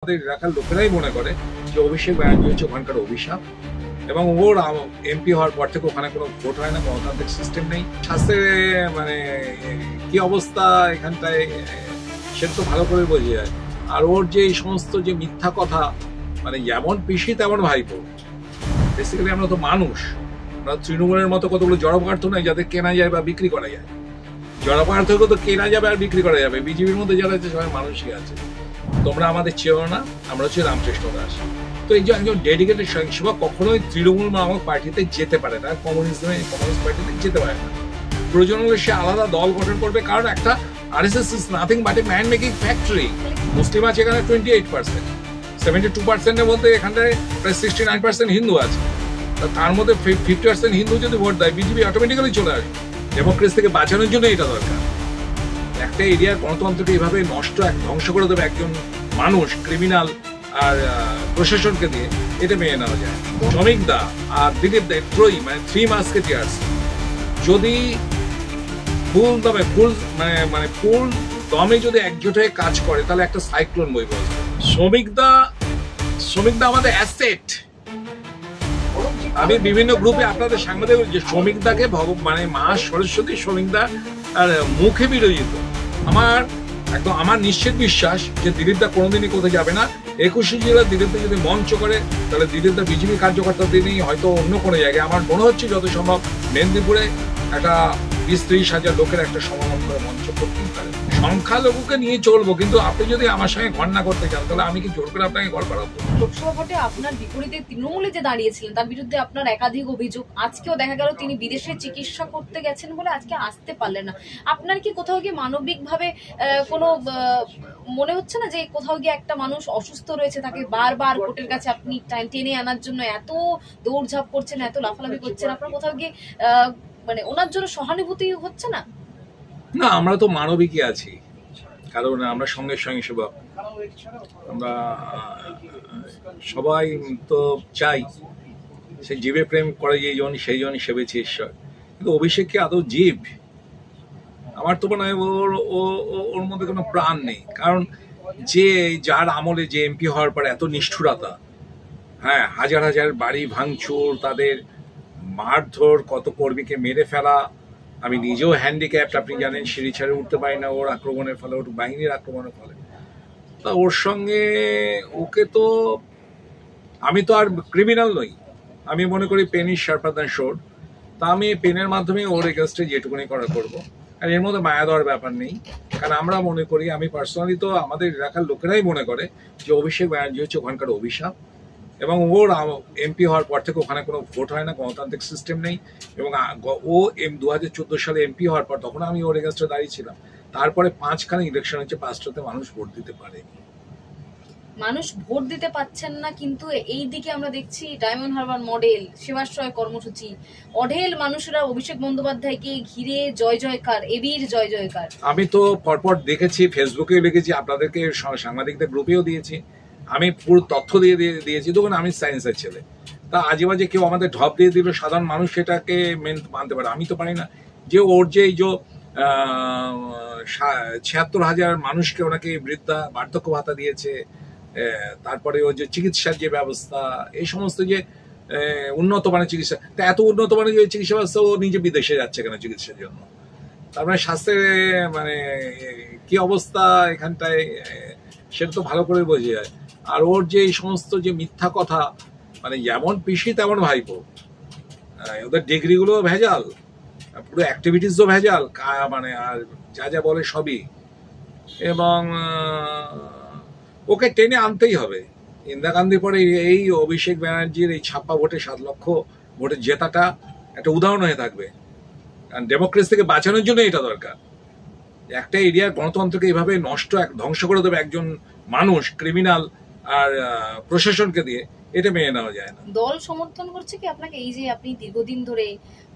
আমাদের এলাকার লোকেরাই মনে করে যে অভিষেক ব্যানার্জি হচ্ছে ওখানকার অভিশাপ এবং ওর এমপি হওয়ার পর থেকে ওখানে কোনো ভোট হয় না, গণতান্ত্রিক সিস্টেম নেই। স্বাস্থ্যের মানে কি অবস্থা এখানটায় সেটা তো ভালো করে বোঝা যায়। আর ওর যে এই সমস্ত যে মিথ্যা কথা, মানে যেমন পিসি তেমন ভাইপো। বেসিক্যালি আমরা তো মানুষ, আমরা তৃণমূলের মতো কতগুলো জড়পদার্থ নয় যাদের কেনা যায় বা বিক্রি করা যায়। জড়পদার্থকে তো কেনা যাবে আর বিক্রি করা যাবে, বিজেপির মধ্যে যারা আছে সবাই মানুষই আছে। তোমরা আমাদের চেয়েও না, আমরা হচ্ছে রামকৃষ্ণ দাস। তো এই যে একজন ডেডিকেটেড স্বয়ংসেবক কখনোই তৃণমূল নামক পার্টিতে যেতে পারে না, কমিউনিস্ট পার্টিতে যেতে পারে না। প্রয়োজন হলে সে আলাদা দল গঠন করবে, কারণ একটা RSS is nothing but a man making factory. মুসলিম আছে এখানে 28%, 72%-এর মধ্যে এখানটায় প্রায় 69% হিন্দু আছে। তার মধ্যে 50% হিন্দু যদি ভোট দেয়, বিজেপি অটোমেটিক্যালি চলে আসবে। ডেমোক্রেসি থেকে বাঁচানোর জন্য এটা দরকার। একটা এরিয়ার গণতন্ত্রকে এইভাবে ধ্বংস করে দেবে একজন মানুষ, ক্রিমিনাল আর প্রশাসনকে দিয়ে, এটা মেনে নেওয়া যায়। শ্রমিক দা আর দিলীপ দা ত্রয়ী, মানে 3 মাস্কেটিয়ার্স যদি ফুল দমে যদি একজোট হয়ে কাজ করে, তাহলে একটা সাইক্লোন বইবে। শ্রমিক দা আমাদের অ্যাসেট। আমি বিভিন্ন গ্রুপে আপনাদের সাংবাদিক যে শ্রমিক দাকে মানে মা সরস্বতী শ্রমিক দা আর মুখে বিরোধিত। আমার নিশ্চিত বিশ্বাস যে দিলীপ দা কোনোদিনই কোথায় যাবে না। 21শে জেলা দিলীপ দা যদি মঞ্চ করে, তাহলে দিলীপ দা বিজেপি কার্যকর্তাদের নিয়ে হয়তো অন্য কোনো জায়গায়, আমার মনে হচ্ছে যত সম্ভব মেদিনীপুরে একটা 20-30 হাজার লোকের একটা সমাগম করে মঞ্চ করতেই পারে। সংখ্যালঘুকে নিয়ে চলবো, কিন্তু আপনি যদি আমার সঙ্গে ঘর না করতে চান, তাহলে আমি কি জোর করে আপনাকে ঘর করাবো? লোকসভা ভোটে আপনার বিপরীতে তৃণমূলে যে দাঁড়িয়েছিলেন, তার বিরুদ্ধে আপনার একাধিক অভিযোগ। আজকেও দেখা গেল তিনি বিদেশে চিকিৎসা করতে গেছেন বলে আজকে আসতে পারলেন না। আপনার কি কোথাও গিয়ে মানবিকভাবে কোনো মনে হচ্ছে না যে কোথাও গিয়ে একটা মানুষ অসুস্থ রয়েছে, তাকে বারবার কোর্টের কাছে আপনি টেনে আনার জন্য এত দৌড়ঝাঁপ করছেন, এত লাফালাফি করছেন, আপনার কোথাও গিয়ে মানে ওনার জন্য সহানুভূতি হচ্ছে না? না, আমরা তো মানবিকই আছি, কারণ আমরা সঙ্গে স্বয়ংসেবক। আমরা সবাই তো চাই সে জীবে প্রেম করে সেই জনই সেবেছে ঈশ্বর। কিন্তু অভিষেক কি আদৌ জীব? আমার তো মনে হয় ওর মধ্যে কোনো প্রাণ নেই। কারণ যার আমলে যে এমপি হওয়ার পর এত নিষ্ঠুরতা, হ্যাঁ, হাজার হাজার বাড়ি ভাঙচুর, তাদের মারধর, কত কর্মীকে মেরে ফেলা। আমি নিজেও হ্যান্ডিক্যাপ্ট, আপনি জানেন, সিঁড়ি ছেড়ে উঠতে পারি না ওর আক্রমণের ফলে, ওর বাহিনীর আক্রমণের ফলে। তা ওর সঙ্গে ওকে তো, আমি তো আর ক্রিমিনাল নই, আমি মনে করি pen is sharper than sword. তা আমি পেনের মাধ্যমে ওর এগেনস্টে যেটুকুনি করবো। আর এর মধ্যে মায়া দেওয়ার ব্যাপার নেই, কারণ আমরা মনে করি, আমি পার্সোনালি তো, আমাদের এলাকার লোকেরাই মনে করে যে অভিষেক ব্যানার্জি হচ্ছে ওখানকার অভিশাপ এবং ওর এমপি হওয়ার পর থেকে ওখানে কোনো ভোট হয় না, গণতান্ত্রিক সিস্টেম নেই। এবং ও 2014 সালে এমপি হওয়ার পর, তখন আমি ওর এগেনস্টে দাঁড়িয়েছিলাম। তারপরে 5খানা ইলেকশন হচ্ছে, 5টাতে মানুষ ভোট দিতে পারে। মানুষ ভোট দিতে পাচ্ছেন না, কিন্তু এই দিকে আমরা দেখছি ডায়মন্ড হারবার মডেল, সেবাশ্রয় কর্মসূচি, অঢেল মানুষরা অভিষেক বন্দ্যোপাধ্যায়কে ঘিরে জয় জয়কার, এবির জয় জয়কার। আমি তো পরপর দেখেছি, ফেসবুকেও লিখেছি, আপনাদেরকে সাংবাদিকদের গ্রুপেও দিয়েছি, আমি পুরো তথ্য দিয়েছি। দেখুন, আমি সায়েন্সের ছেলে, তা আজে বাজে কেউ আমাদের ঢপ দিয়ে দিল, সাধারণ মানুষ সেটাকে মানতে পারে, আমি তো পারি না। যে ওর যে এই যে 76,000 মানুষকে ওনাকে বার্ধক্য ভাতা দিয়েছে, তারপরে ওই যে চিকিৎসার যে ব্যবস্থা, এই সমস্ত যে উন্নত মানের চিকিৎসা, তা এত উন্নত মানের যে চিকিৎসা ব্যবস্থা, ও নিজে বিদেশে যাচ্ছে কেন চিকিৎসার জন্য? তারপরে স্বাস্থ্যের মানে কি অবস্থা এখানটায়, সেটা তো ভালো করে বোঝা যায়। আর ওর যে এই সমস্ত যে মিথ্যা কথা, মানে যেমন পিসি তেমন ভাইপো, ওদের ডিগ্রিগুলো ভেজাল, পুরো অ্যাক্টিভিটিসও ভেজাল, মানে আর যা বলে সবই। এবং ওকে টেনে আনতেই হবে। ইন্দিরা গান্ধীর পরে এই অভিষেক ব্যানার্জির এই ছাপ্পা ভোটে 7 লক্ষ ভোটে জেতাটা একটা উদাহরণ হয়ে থাকবে। কারণ ডেমোক্রেসি থেকে বাঁচানোর জন্য এটা দরকার। একটা এরিয়ার গণতন্ত্রকে এইভাবে ধ্বংস করে দেবে একজন মানুষ, ক্রিমিনাল আর প্রশাসনকে দিয়ে, এটা মেনে নেওয়া যায় না। দল সমর্থন করছে কি আপনাকে? এই যে আপনি দীর্ঘদিন ধরে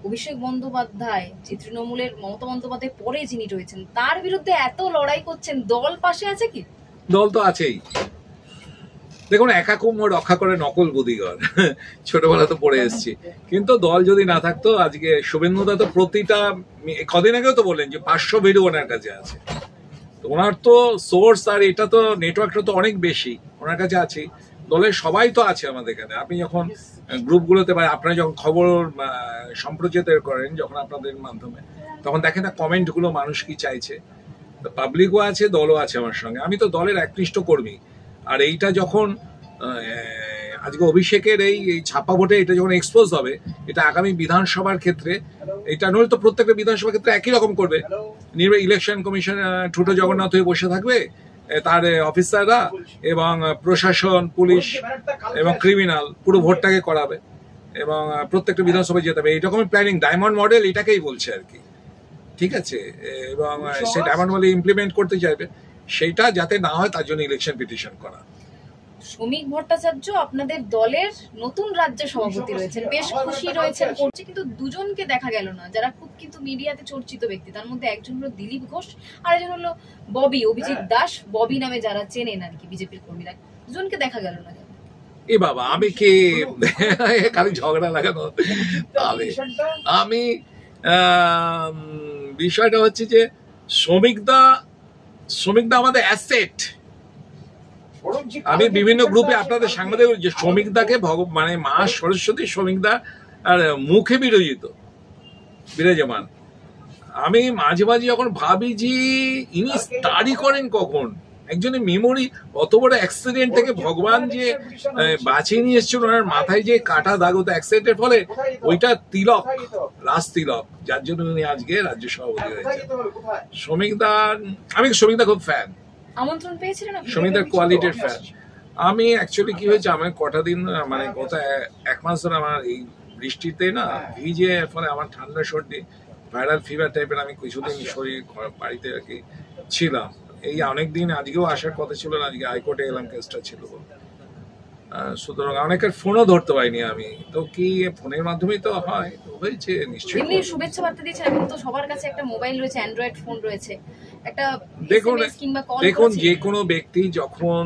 অভিষেক বন্দ্যোপাধ্যায়, যে তৃণমূলের মমতা বন্দ্যোপাধ্যায় পরে যিনি রয়েছেন, তার বিরুদ্ধে এত লড়াই করছেন, দল পাশে আছে কি? দল তো আছেই। দেখুন, একা কুমড়ো রক্ষা করে নকল বুদ্ধিগর, ছোটবেলা তো পড়ে এসছি। কিন্তু দল যদি না থাকতো, আজকে শুভেন্দুদা তো প্রতিটা, কদিন আগেও তো বললেন যে 500 ভিডিও ওনার কাছে আছে। ওনার তো সোর্স আর এটা তো নেটওয়ার্কটা তো অনেক বেশি। ওনার কাছে আছি, দলের সবাই তো আছে আমাদের এখানে। আপনি যখন গ্রুপগুলোতে বা আপনারা যখন খবর সম্প্রচারিত করেন যখন আপনাদের মাধ্যমে, তখন দেখেন না কমেন্টগুলো মানুষ কি চাইছে। পাবলিকও আছে, দলও আছে আমার সঙ্গে। আমি তো দলের একনিষ্ঠ কর্মী। আর এইটা যখন আজকে অভিষেকের এই ছাপ্পা ভোটে এটা যখন এক্সপোজ হবে, এটা আগামী বিধানসভার ক্ষেত্রে, এটা নইলে তো প্রত্যেকটা বিধানসভার ক্ষেত্রে একই রকম করবে। ইলেকশন কমিশন ঠুটো জগন্নাথ হয়ে বসে থাকবে, তার অফিসাররা এবং প্রশাসন, পুলিশ এবং ক্রিমিনাল পুরো ভোটটাকে করাবে এবং প্রত্যেকটা বিধানসভায় যেতে হবে। এইরকমের প্ল্যানিং, ডায়মন্ড মডেল এটাকেই বলছে আর কি, ঠিক আছে। এবং সেই ডায়মন্ড মডেল ইমপ্লিমেন্ট করতে চাইবে, সেইটা যাতে না হয় তার জন্য ইলেকশন পিটিশন করা। শ্রমিক ভট্টাচার্য আপনাদের দলের নতুন রাজ্য সভাপতি রয়েছেন, বেশ খুশি রয়েছেন করছে, কিন্তু দুজনকে দেখা গেল না যারা খুব কিন্তু মিডিয়াতে চর্চিত ব্যক্তি। তার মধ্যে একজন হলো দিলীপ ঘোষ, আর একজন হলো ববি, অভিজিৎ দাস, ববি নামে যারা চেনেন আর কি বিজেপির কর্মীরা। দুজনকে দেখা গেল না। এ বাবা, আমি কি খালি ঝগড়া লাগানো? আমি বিষয়টা হচ্ছে যে শ্রমিকদা আমাদের অ্যাসেট। আমি বিভিন্ন গ্রুপে আপনাদের সাংবাদিক যে শ্রমিকদাকে মানে মা সরস্বতী শ্রমিকদা আর মুখে বিরাজমান। আমি মাঝে মাঝে যখন ভাবি যে ইনি স্টাডি করেন কখন, একজনের মেমোরি, অত বড় অ্যাক্সিডেন্ট থেকে ভগবান যে বাঁচিয়ে নিয়ে এসেছিল, ওনার মাথায় যে কাটা দাগ হতো অ্যাক্সিডেন্টের ফলে, ওইটা তিলক, রাজ তিলক, যার জন্য উনি আজকে রাজ্য সভাপতি হয়েছে। শ্রমিকদা, আমি শ্রমিকদা খুব ফ্যান, আমন্ত্রণ পেয়েছিলেন শ্রমিকদার কোয়ালিটির ফ্যান আমি। অ্যাকচুয়ালি কি হয়েছে, আমার কটা দিন মানে গত 1 মাস ধরে আমার এই বৃষ্টিতে না ভিজে, ফলে আমার ঠান্ডা সর্দি, ভাইরাল ফিভার টাইপের, আমি কিছুদিন শরীর বাড়িতে আর কি ছিলাম। এই অনেকদিন, আজকেও আসার কথা ছিল না, আজকে হাইকোর্টে এলাম, কেসটা ছিল। সুতরাং অনেকের ফোনও ধরতে পারিনি আমি, তো কি ফোনের মাধ্যমেই তো হয়, হয়েছে নিশ্চয়ই। এমনি শুভেচ্ছা বার্তা দিয়েছেন, এখন তো সবার কাছে একটা মোবাইল রয়েছে, অ্যান্ড্রয়েড ফোন রয়েছে, একটা দেখুন যে কোনো ব্যক্তি যখন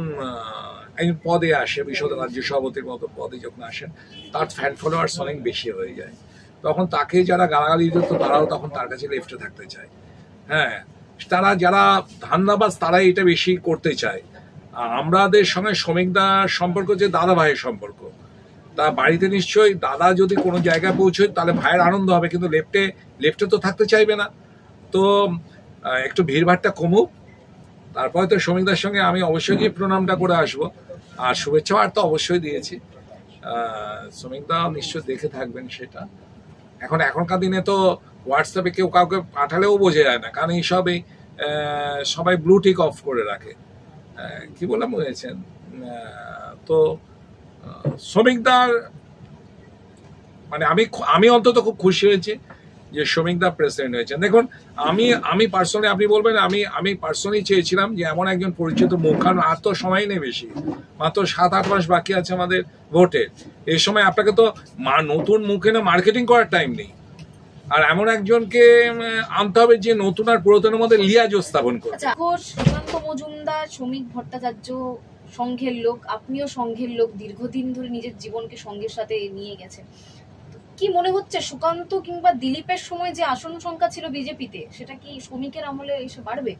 পদে আসে, বিশদ রাজ্য সভাপতির মতো পদে যখন আসেন, তার ফ্যান ফলোয়ার্স অনেক বেশি হয়ে যায়। তখন তাকে যারা গালাগালি দিত, তারাও তখন তার কাছে লেফটে থাকতে চায়। হ্যাঁ, তারা যারা ধান্দাবাজ, তারাই এটা বেশি করতে চায়। আমাদের সঙ্গে শ্রমিকদার সম্পর্ক যে দাদা ভাইয়ের সম্পর্ক, তা বাড়িতে নিশ্চয়ই দাদা যদি কোনো জায়গায় পৌঁছয় তাহলে ভাইয়ের আনন্দ হবে, কিন্তু লেফটে তো থাকতে চাইবে না। তো একটু ভিড়ভাড়টা কমুক, তারপরে তো শ্রমিকদার সঙ্গে আমি অবশ্যই গিয়ে প্রণামটা করে আসবো। আর শুভেচ্ছা বার্তা অবশ্যই দিয়েছি, শ্রমিকদা নিশ্চয় দেখে থাকবেন সেটা। এখনকার দিনে তো হোয়াটসঅ্যাপে কেউ কাউকে পাঠালেও বোঝা যায় না, কারণ এইসবে সবাই ব্লু টিক অফ করে রাখে। কি বললাম বুঝেছেন? তো শ্রমিকদার মানে আমি অন্তত খুব খুশি হয়েছি যে শ্রমিকদা প্রেসিডেন্ট হয়েছেন। দেখুন, আমি পার্সোনালি, আপনি বলবেন, আমি পার্সোনালি চেয়েছিলাম যে এমন একজন পরিচিত মুখ, কারণ আর তো সময় নেই বেশি, মাত্র 7-8 মাস বাকি আছে আমাদের ভোটের। এই সময় আপনাকে তো নতুন মুখে না মার্কেটিং করার টাইম নেই, আর এমন একজনকে আনতে হবে যে নতুন আর পুরাতনের মধ্যে লিয়াজ স্থাপন করবে। সুকান্ত মজুমদার, শ্রমিক ভট্টাচার্য সংঘের লোক, আপনিও সংঘের লোক, দীর্ঘদিন ধরে নিজের জীবনকে সংঘের সাথে নিয়ে গেছেন। কি মনে হচ্ছে সুকান্ত কিংবা দিলীপের সময় যে আসন সংখ্যা ছিল বিজেপিতে, সেটা কি শ্রমিকের আমলে এসে বাড়বে?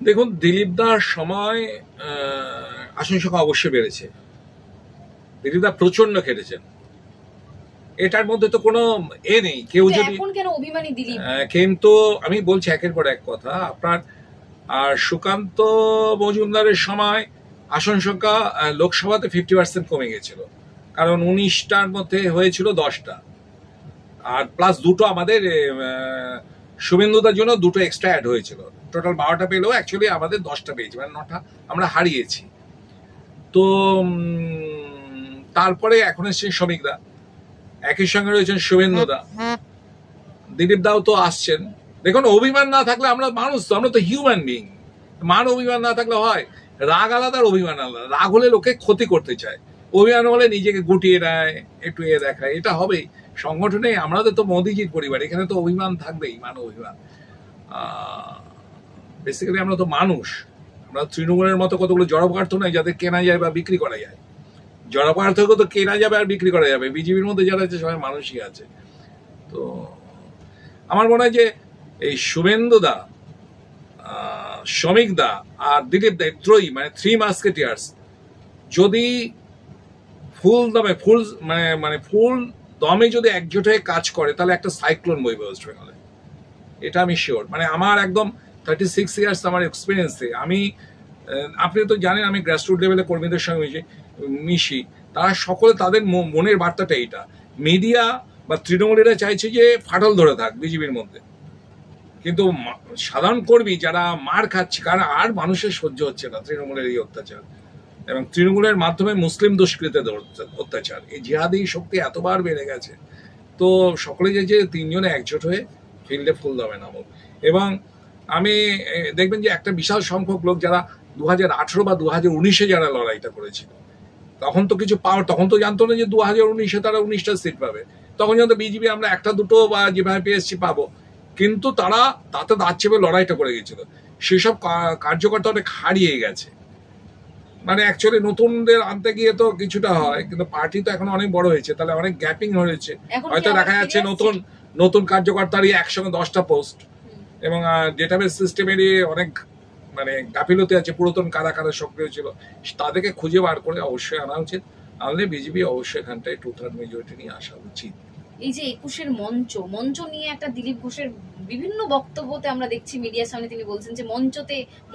দেখুন, দিলীপদার সময় আসন সংখ্যা অবশ্যই বেড়েছে। দিলীপদা প্রচন্ড খেটেছেন, এটার মধ্যে তো কোনো নেই। কেউ যদি এখন কেন অভিমানী দিলীপ, কিন্তু আমি বলছি একের পর এক কথা আপনার। আর সুকান্ত মজুমদারের সময় আসন সংখ্যা লোকসভাতে 50% কমে গেছিল, কারণ 19টার মধ্যে হয়েছিল 10টা, আর প্লাস 2টো আমাদের শুভেন্দুদার জন্য 2টো এক্সট্রা অ্যাড হয়েছিল। টোটাল 12টা পেলেও অ্যাকচুয়ালি আমাদের 10টা পেয়েছি, মানে 9টা আমরা হারিয়েছি। তো তারপরে এখন এসছে শ্রমিকদা, একই সঙ্গে রয়েছেন শুভেন্দুদা, দিলীপ দাও তো আসছেন। দেখুন, অভিমান না থাকলে, আমরা মানুষ তো, আমরা তো হিউম্যান বিং, অভিমান না থাকলে হয়। রাগ আলাদা আর অভিমান আলাদা। রাগ হলে লোকে ক্ষতি করতে চায়, অভিমান হলে নিজেকে গুটিয়ে নেয়, একটু দেখায়, এটা হবেই। সংগঠনে আমাদের তো মোদিজির পরিবার, এখানে তো অভিমান থাকবেই, অভিমান। বেসিক্যালি আমরা তো মানুষ, আমরা তৃণমূলের মতো কতগুলো জড় পদার্থ নয় যাদের কেনা যায় বা বিক্রি করা যায়। জড় পদার্থ তো কেনা যাবে আর বিক্রি করা যাবে, বিজেপির মধ্যে যারা আছে সবাই মানুষই আছে। তো আমার মনে হয় যে এই শুভেন্দুদা শ্রমিক দা আর দিলীপ দা ত্রয়ী মানে থ্রি মাস্কেটিয়ার্স যদি ফুল দমে যদি একজোট হয়ে কাজ করে তাহলে একটা সাইক্লোন বইবে ওয়েস্ট বেঙ্গলে, এটা আমি শিওর। মানে আমার একদম 36 ইয়ার্স আমার এক্সপিরিয়েন্সে আমি, আপনি তো জানেন আমি গ্রাসরুট লেভেলে কর্মীদের সঙ্গে মিশি, তারা সকলে তাদের মনের বার্তাটা এইটা। মিডিয়া বা তৃণমূলীরা চাইছে যে ফাটল ধরে থাক বিজেপির মধ্যে, কিন্তু সাধারণ কর্মী যারা মার খাচ্ছে, কারণ আর মানুষের সহ্য হচ্ছে না তৃণমূলের এই অত্যাচার, এবং তৃণমূলের মাধ্যমে মুসলিম দুষ্কৃতীদের অত্যাচার, এই জিহাদি শক্তি এতবার বেড়ে গেছে। তো সকলে যে তিনজনে একজোট হয়ে ফিল্ডে ফুল দমে নামুক। এবং আমি দেখবেন যে একটা বিশাল সংখ্যক লোক যারা 2018 বা 2019-এ যারা লড়াইটা করেছিল, তখন তো কিছু পাওয়ার, তখন তো জানতো না যে 2019-এ তারা 19টা সিট পাবে, তখন জানতো বিজেপি আমরা একটা দুটো বা যেভাবে পেয়েছি পাবো, কিন্তু তারা তাতে দাঁত চেপে লড়াইটা করে গেছিল। সেসব কার্যকর্তা অনেক হারিয়ে গেছে। মানে অ্যাকচুয়ালি নতুনদের আনতে গিয়ে তো কিছুটা হয়, কিন্তু পার্টি তো এখন অনেক বড় হয়েছে, তাহলে অনেক গ্যাপিং হয়েছে। হয়তো দেখা যাচ্ছে নতুন কার্যকর্তারই একসঙ্গে 10টা পোস্ট, এবং ডেটাবেস সিস্টেমেরই অনেক মানে গাফিলতি আছে, পুরাতন কারা কারা সক্রিয় ছিল তাদেরকে খুঁজে বার করে অবশ্যই আনা উচিত। আনলে বিজেপি অবশ্যই এখানটায় 2/3 মেজরিটি নিয়ে আসা উচিত। এই যে 21-এর মঞ্চ নিয়ে একটা দিলীপ ঘোষের বিভিন্ন বক্তব্যতে আমরা দেখছি মিডিয়ার সামনে তিনি বলছেন যে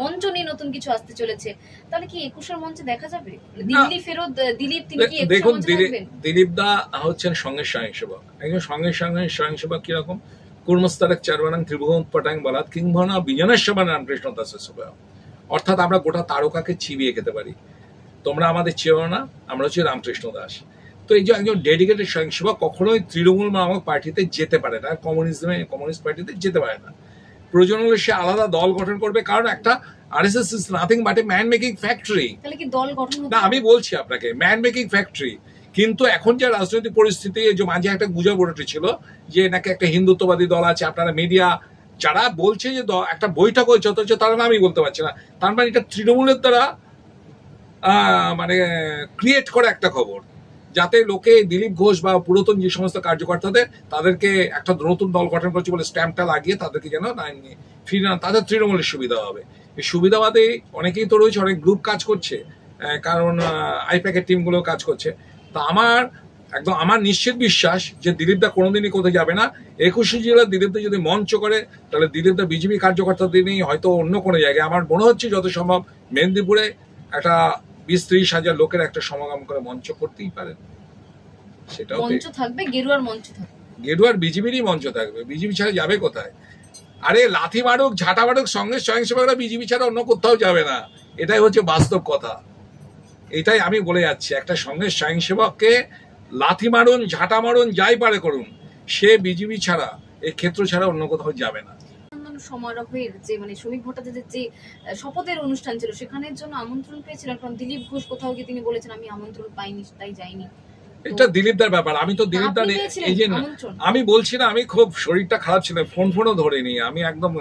মঞ্চ নিয়ে নতুন কিছু আসতে চলেছে, তাহলে কি 21-এর মঞ্চে দেখা যাবে দিল্লি ফেরত দিলীপ? তিনি কি 21-এর মঞ্চে থাকবেন? দিলীপ দা হচ্ছেন সঙ্গের স্বয়ংসেবক, একজন সঙ্গের স্বয়ংসেবক কিরকম কুর্মস্তারক চারবানাং ত্রিভুবন পটাং বলাৎ কিংভনা বিজনের সমান রামকৃষ্ণ দাসের সুবাহ, অর্থাৎ আমরা গোটা তারকাকে চিবিয়ে খেতে পারি, তোমরা আমাদের চেয়েও না, আমরা হচ্ছে রামকৃষ্ণ দাস। তো এই যে একজন ডেডিকেটেড স্বয়ংসেবক কখনোই তৃণমূল নামক পার্টিতে যেতে পারে না, কমিউনিস্ট পার্টিতে যেতে পারে না। প্রয়োজন হলে সে আলাদা দল গঠন করবে, কারণ একটা RSS is nothing but a man making factory. তাহলে কি দল গঠন? না, আমি বলছি আপনাকে ম্যান মেকিং ফ্যাক্টরি। কিন্তু এখন যে রাজনৈতিক পরিস্থিতি, যে মাঝে একটা গুজব উঠেছিল যে নাকি একটা হিন্দুত্ববাদী দল আছে, আপনারা মিডিয়া যারা বলছে যে একটা বৈঠক হয়েছে, অথচ তারা নামই বলতে পারছে না, তার মানে এটা তৃণমূলের দ্বারা মানে ক্রিয়েট করা একটা খবর, যাতে লোকে দিলীপ ঘোষ বা পুরাতন যে সমস্ত কার্যকর্তাদের তাদেরকে একটা নতুন দল গঠন করছে বলে স্ট্যাম্পটা লাগিয়ে তাদেরকে যেন ফিরে না, তাদের তৃণমূলের সুবিধা হবে। এই সুবিধাবাদে অনেকেই তো রয়েছে, অনেক গ্রুপ কাজ করছে, কারণ আইপ্যাকের টিমগুলো কাজ করছে। তা আমার নিশ্চিত বিশ্বাস যে দিলীপ দা কোনোদিনই কোথাও যাবে না। 21 জেলার দিলীপ দা যদি মঞ্চ করে, তাহলে দিলীপ দা বিজেপি কার্যকর্তাদের নিয়ে হয়তো অন্য কোনো জায়গায়, আমার মনে হচ্ছে যত সম্ভব মেদিনীপুরে একটা 20-30 হাজার লোকের একটা সমাগম করে মঞ্চ করতেই পারে। সেটাও মঞ্চ থাকবে, গেরুয়ার মঞ্চ থাকবে, গেরুয়ার বিজেপিরই মঞ্চ থাকবে, বিজেপি ছাড়া যাবে কোথায়? আরে লাথি মারুক ঝাঁটা মারুক, সঙ্গে স্বয়ংসেবকরা বিজেপি ছাড়া অন্য কোথাও যাবে না, এটাই হচ্ছে বাস্তব কথা। এটাই আমি বলে যাচ্ছি, একটা সঙ্গে স্বয়ংসেবককে লাথি মারুন ঝাঁটা মারুন যাই পারে করুন, সে বিজেপি ছাড়া এই ক্ষেত্র ছাড়া অন্য কোথাও যাবে না। সমারোহের যে মানে শ্রমিক ভট্টাচার্যের যে শপথের অনুষ্ঠান ছিল, সেখানের জন্য আমন্ত্রণ পেয়েছিলেন, কারণ দিলীপ ঘোষ কোথাও গিয়ে তিনি বলেছেন আমি আমন্ত্রণ পাইনি তাই যাইনি। এটা দিলীপদার ব্যাপার, আমি তো দিলীপদার এই যে আমি বলছি না, আমি খুব শরীরটা খারাপ ছিল, ফোনও ধরিনি, আমি একদম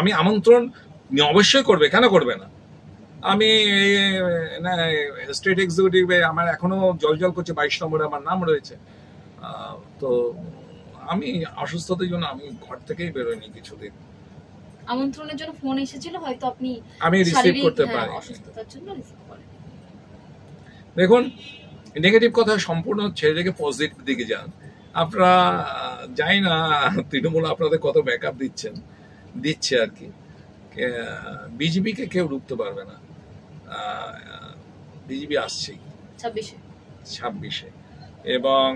আমি আমন্ত্রণ অবশ্যই করবে, কেন করবে না? আমি স্টেট এক্সিকিউটিভে আমার এখনো জল করছে, 22 নম্বরে আমার নাম রয়েছে। তো আমি অসুস্থতার জন্য আমি ঘর থেকেই বেরোয়নি কিছুদিন। আমন্ত্রণের জন্য ফোন এসেছিল, হয়তো আমি রিসিভ করতে পারি অসুস্থতার জন্য রিসিভ করেন। দেখুন, নেগেটিভ কথা সম্পূর্ণ ছেড়ে রেখে পজিটিভ দিকে যান। আপনারা জানি না তৃণমূল আপনাদের কত ব্যাকআপ দিচ্ছে আর কি। বিজেপিকে কেউ রুখতে পারবে না, বিজেপি আসছেই 26-এ, এবং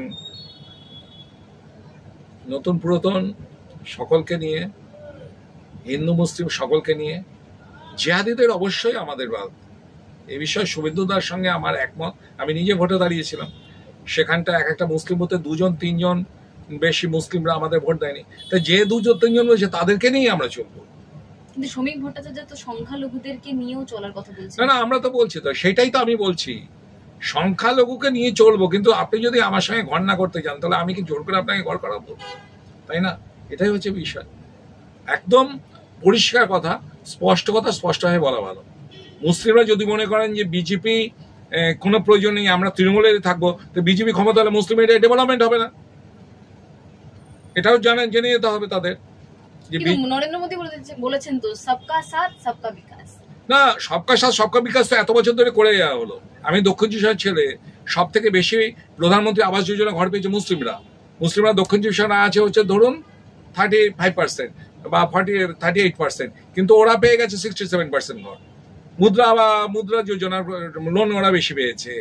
নতুন পুরাতন সকলকে নিয়ে, হিন্দু মুসলিম সকলকে নিয়ে, জিহাদিদের অবশ্যই আমাদের বাদ। এ বিষয়ে শুভেন্দুদার সঙ্গে আমার একমত। আমি নিজে ভোটে দাঁড়িয়েছিলাম, সেখানটা একটা মুসলিম ভোটে 2-3জন বেশি মুসলিমরা আমাদের ভোট দেয়নি, তাই যে 2-3জন রয়েছে তাদেরকে নিয়ে আমরা চলবো। কিন্তু শ্রমিক ভট্টাচার্য তো সংখ্যালঘুদেরকে নিয়েও চলার কথা বলছেন। না, আমরা তো বলছি, তো সেটাই তো আমি বলছি, সংখ্যালঘুকে নিয়ে চলবো, কিন্তু আপনি যদি আমার সঙ্গে ঘর না করতে চান, তাহলে আমি কি জোর করে আপনাকে ঘর করাবো? তাই না? এটাই হচ্ছে বিষয়। একদম পরিষ্কার কথা, স্পষ্ট কথা স্পষ্টভাবে বলা ভালো। মুসলিমরা যদি মনে করেন যে বিজেপি কোনো প্রয়োজন নেই, আমরা তৃণমূলে থাকবো, তো বিজেপি ক্ষমতা হলে মুসলিম এরিয়ায় ডেভেলপমেন্ট হবে না, এটাও জেনে যেতে হবে তাদের। যে কিন্তু নরেন্দ্র মোদী বলেছেন তো সবকা সাথ সবকা বিকাশ। না, সবকা সাথ সবকা বিকাশ তো এত বছর ধরে করে যাওয়া হলো। আমি দক্ষিণ চব্বিশ ছেলে, সব থেকে বেশি প্রধানমন্ত্রী আবাস যোজনা ঘর পেয়েছে মুসলিমরা দক্ষিণ চব্বিশ আছে হচ্ছে ধরুন 35% বা 38%, কিন্তু ওরা পেয়ে গেছে 67% ঘর। মুদ্রা যোজনার লোন ওরা বেশি পেয়েছে,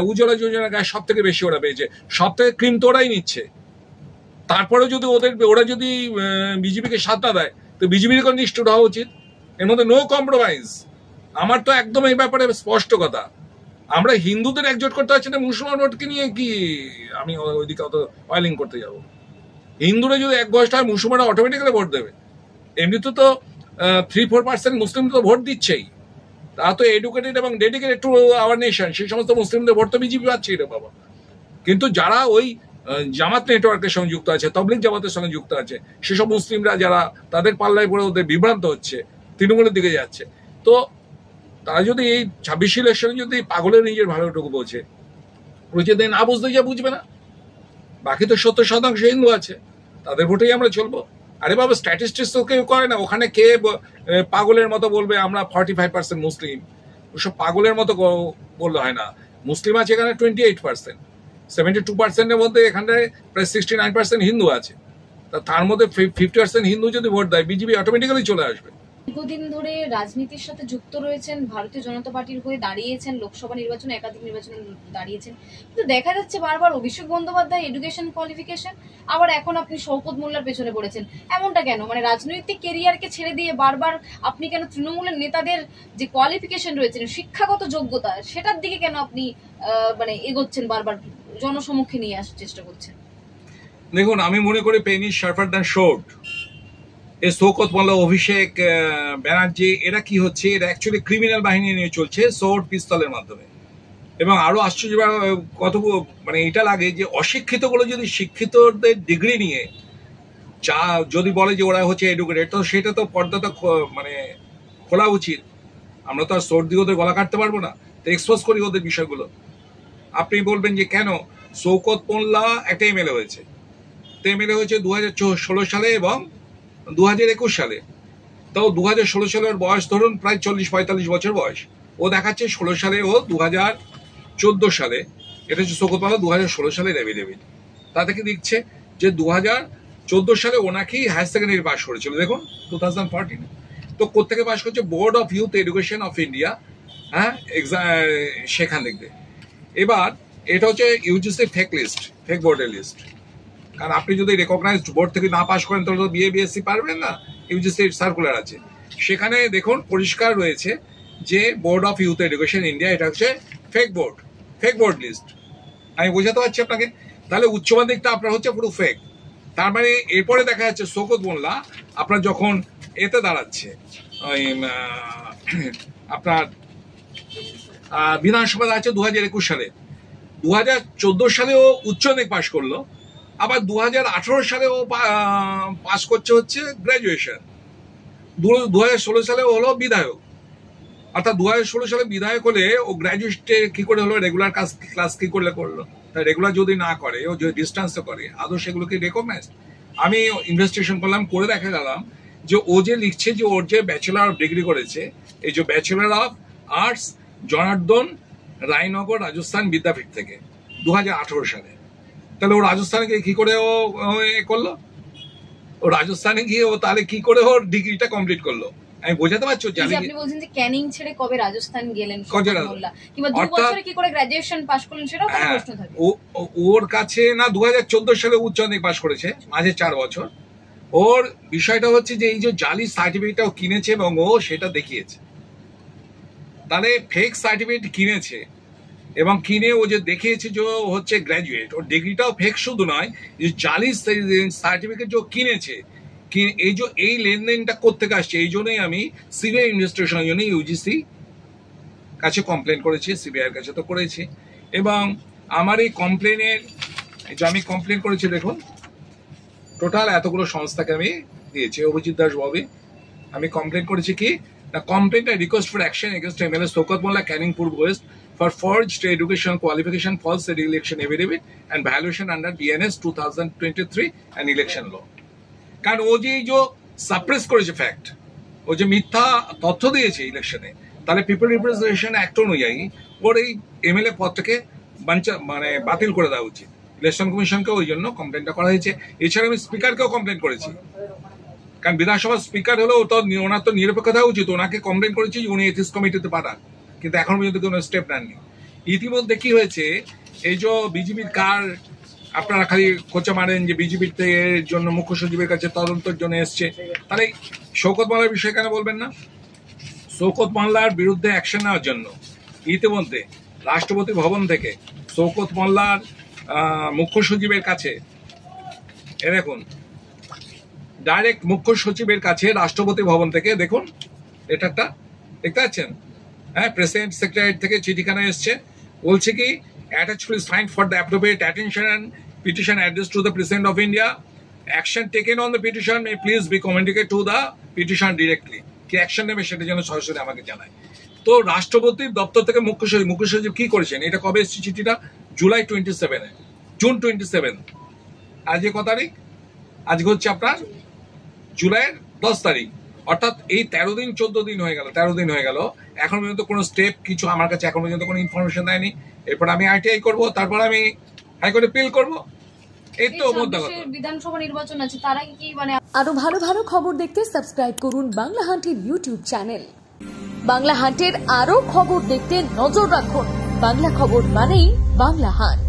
উজ্জ্বলা যোজনার গায়ে সব থেকে বেশি ওরা পেয়েছে, সব থেকে ক্রিম তো ওরাই নিচ্ছে। তারপরে যদি ওরা যদি বিজেপিকে সাথ না দেয় তো বিজেপির কোনো নিষ্ঠুর হওয়া উচিত। এর মধ্যে নো কম্প্রোমাইজ। আমার তো একদম এই ব্যাপারে স্পষ্ট কথা। আমরা হিন্দুদের একজোট করতে পারছি না, মুসলমান ভোটকে নিয়ে কি আমি ওইদিকে অত অয়েলিং করতে যাব? হিন্দুরা যদি এক গোষ্ঠ হয় মুসলমানরা অটোমেটিক্যালি ভোট দেবে। এমনিতে তো 3-4% মুসলিম তো ভোট দিচ্ছেই, তা তো এডুকেটেড এবং ডেডিকেটেড টু আওয়ার নেশন, সেই সমস্ত মুসলিমদের ভোট তো বিজেপি পাচ্ছে রে বাবা। কিন্তু যারা ওই জামাত নেটওয়ার্কের সঙ্গে যুক্ত আছে, তবলিগ জামাতের সঙ্গে যুক্ত আছে, সেসব মুসলিমরা যারা তাদের পাল্লায় পড়ে ওদের বিভ্রান্ত হচ্ছে, তৃণমূলের দিকে যাচ্ছে, তো তারা যদি এই 26 ইলেকশনে যদি পাগলের নিজের ভালোটুকু বোঝে, যদি না বুঝতে যা বুঝবে না। বাকি তো 70% হিন্দু আছে, তাদের ভোটেই আমরা চলবো। আরে বাবা, স্ট্যাটিস্টিক্স তো কেউ করে না। ওখানে কে পাগলের মতো বলবে আমরা 45% মুসলিম, ওসব পাগলের মতো বললে হয় না। মুসলিম আছে এখানে 28%, 72%-এর মধ্যে এখানটায় প্রায় 69% হিন্দু আছে। তার মধ্যে 50% হিন্দু যদি ভোট দেয়, বিজেপি অটোমেটিক্যালি চলে আসবে। দীর্ঘদিন ধরে রাজনীতির সাথে যুক্ত রয়েছেন, ভারতীয় জনতা পার্টির হয়ে দাঁড়িয়েছেন, লোকসভা নির্বাচনে একাধিক নির্বাচনে দাঁড়িয়েছেন, কিন্তু দেখা যাচ্ছে বারবার অভিষেক বন্দ্যোপাধ্যায় এডুকেশন কোয়ালিফিকেশন, আবার এখন আপনি শওকত মোল্লার পেছনে পড়েছেন। এমনটা কেন? মানে রাজনৈতিক কেরিয়ারকে ছেড়ে দিয়ে বারবার আপনি কেন তৃণমূলের নেতাদের যে কোয়ালিফিকেশন রয়েছে, শিক্ষাগত যোগ্যতা, সেটার দিকে কেন আপনি মানে এগোচ্ছেন, বারবার জনসমক্ষে নিয়ে আসার চেষ্টা করছেন? দেখুন, আমি মনে করি pen is sharper than sword. এই শওকত মোল্লা, অভিষেক ব্যানার্জি, এরা কি হচ্ছে, এরা অ্যাকচুয়ালি ক্রিমিনাল বাহিনী নিয়ে চলছে সোর্ড পিস্তলের মাধ্যমে। এবং আরো আশ্চর্য কত মানে এটা লাগে যে অশিক্ষিতগুলো যদি শিক্ষিতদের ডিগ্রি নিয়ে যদি বলে যে ওরা হচ্ছে এডুকেটেড, তো সেটা তো পর্দাটা মানে খোলা উচিত। আমরা তো আর সোর্ড দিয়ে ওদের গলা কাটতে পারবো না, তো এক্সপোজ করি ওদের বিষয়গুলো। আপনি বলবেন যে কেন শওকত মোল্লা একটা এমএলএ হয়েছে, তো এমএলএ হয়েছে 2016 সালে এবং 2021 সালে। তো 2016 সালের বয়স ধরুন প্রায় 40-45 বছর বয়স। ও দেখাচ্ছে 16 সালে ও 2014 সালে, এটা হচ্ছে শওকত মোল্লা 2016 সালের এফিডেভিট। তা থেকে দিচ্ছে যে 2014 সালে ও নাকি হায়ার সেকেন্ডারি পাস করেছিল। দেখুন 2014। তো কোত্থেকে পাস করছে? Board of youth education of India, হ্যাঁ, সেখান থেকে। এবার এটা হচ্ছে ইউজিসি ফেক লিস্ট, ফেক বোর্ডের লিস্ট। কারণ আপনি যদি রেকগনাইজড বোর্ড থেকে না পাস করেন তাহলে তো বিএসসি পারবেন না। ইউজিসির সার্কুলার আছে, সেখানে দেখুন পরিষ্কার রয়েছে যে board of youth education India, এটা হচ্ছে ফেক বোর্ড লিস্ট। আমি বোঝাতে পারছি আপনাকে। তাহলে উচ্চ মাধ্যমিকটা আপনার হচ্ছে পুরো ফেক। তার মানে এরপরে দেখা যাচ্ছে শওকত মোল্লা আপনার যখন এতে দাঁড়াচ্ছে, ওই আপনার বিধানসভা আছে 2021 সালে, 2014 সালেও উচ্চ মাধ্যমিক পাশ করলো, আবার 2018 সালেও পাস করছে হচ্ছে গ্রাজুয়েশন, 2016 সালে হলো বিধায়ক। অর্থাৎ 2016 সালে বিধায়ক হলে ও গ্রাজুয়েটে কি করে হলো, রেগুলার ক্লাস কি করলে করলো? রেগুলার যদি না করে, ও যদি ডিস্টেন্সে করে, আদৌ সেগুলো কি রেকগনাইজড? আমি ইনভেস্টিগেশন করলাম, করে দেখা গেলাম যে ও যে লিখছে যে ওর যে ব্যাচেলার অফ ডিগ্রি করেছে, এই যে bachelor of arts Janardan Rai Nagar Rajasthan Vidyapeeth থেকে 2018 সালে। তাহলে ও রাজস্থানে গিয়ে কি করে ও করলো? ও রাজস্থানে গিয়ে ও তাহলে কি করে ওর ডিগ্রিটা কমপ্লিট করলো? আমি বোঝাতে পারছি। আপনি বলছেন যে ক্যানিং ছেড়ে কবে রাজস্থান গেলেন কিংবা 2 বছরে কি করে গ্র্যাজুয়েশন পাস করলেন, সেটাও তো প্রশ্ন থাকে। ওর কাছে না 2014 সালে উচ্চ মাধ্যমিক পাস করেছে, মাঝে 4 বছর। ওর বিষয়টা হচ্ছে যে এই যে জালি সার্টিফিকেটটাও কিনেছে এবং ও সেটা দেখিয়েছে। তাহলে ফেক সার্টিফিকেট কিনেছে এবং কিনে ও যে দেখিয়েছে যে হচ্ছে গ্র্যাজুয়েট, ওর ডিগ্রিটাও ফেক শুধু নয়, যে জালি সার্টিফিকেট যে কিনেছে, এই লেনদেনটা করতে আসছে। এই জন্যই আমি সিবিআই ইনভেস্টিগেশনের জন্য ইউজিসি কাছে কমপ্লেন করেছি, সিবিআই এর কাছে তো করেছি। এবং আমার এই কমপ্লেনের যে আমি কমপ্লেন করেছি, দেখুন টোটাল এতগুলো সংস্থাকে আমি দিয়েছি। অভিজিৎ দাস ববি, আমি কমপ্লেন করেছি কি না, complaint I request for action against MLA Shaukat Molla, Canning পূর্ব west, for forged education qualification, false election affidavit and violation under BNS 2023 and election law। কারণ ও যে সাপ্রেস করেছে ফ্যাক্ট, ও যে মিথ্যা তথ্য দিয়েছে ইলেকশনে, তাহলে পিপল রিপ্রেজেন্টেশন অ্যাক্ট অনুযায়ী ওর এই এমএলএ পদটাকে মানে বাতিল করে দেওয়া উচিত। ইলেকশন কমিশনকে ওই জন্য কমপ্লেনটা করা হয়েছে। এছাড়া আমি স্পিকারকেও কমপ্লেন করেছি, কারণ বিধানসভার স্পিকার হলেও তো ওনার তো নিরপেক্ষ থাকা উচিত। ওনাকে কমপ্লেন করেছি যে উনি এথিক্স কমিটিতে পাঠান, কিন্তু এখন পর্যন্ত কোনো স্টেপ নেননি। ইতিমধ্যে কি হয়েছে, এই যে বিজেপির কার আপনারা খালি খোঁচা মারেন যে বিজেপির জন্য মুখ্য সচিবের কাছে তদন্তের জন্য এসছে, তাহলে শওকত মোল্লার বিষয়ে কেন বলবেন না? শওকত মোল্লার বিরুদ্ধে অ্যাকশন নেওয়ার জন্য ইতিমধ্যে রাষ্ট্রপতি ভবন থেকে শওকত মোল্লার মুখ্য সচিবের কাছে, এ দেখুন ডাইরেক্ট মুখ্য সচিবের কাছে রাষ্ট্রপতি ভবন থেকে, দেখুন এটা একটা দেখতে পাচ্ছেন, হ্যাঁ, প্রেসিডেন্ট সেক্রেটারি থেকে চিঠিখানা এসছে, বলছে কি attach please find for the appropriate attention and petition addressed to the President of India. Action taken on the petition may please be communicated to the petition directly. কি অ্যাকশন নেবে সেটা যেন সরাসরি আমাকে জানায়। তো রাষ্ট্রপতির দপ্তর থেকে মুখ্য সচিব কি করেছেন, এটা কবে এসছে চিঠিটা? জুন 27। আজকে কত তারিখ? আজকে হচ্ছে আপনার জুলাইয়ের 10 তারিখ, অর্থাৎ এই 13 দিন 14 দিন হয়ে গেল, 13 দিন হয়ে গেল, এখন পর্যন্ত কোনো স্টেপ কিছু আমার কাছে এখন পর্যন্ত কোনো ইনফরমেশন দেয়নি। এরপর আমি আরটিআই করব, তারপর আমি হাইকোর্টে পিল করব। এই তো মোদ্দা কথা। বিধানসভা নির্বাচন আছে, তারা কি মানে আরো ভালো ভালো খবর দেখতে সাবস্ক্রাইব করুন বাংলা হান্টের ইউটিউব চ্যানেল। বাংলা হান্টের আরো খবর দেখতে নজর রাখুন। বাংলা খবর মানেই বাংলা হান্ট।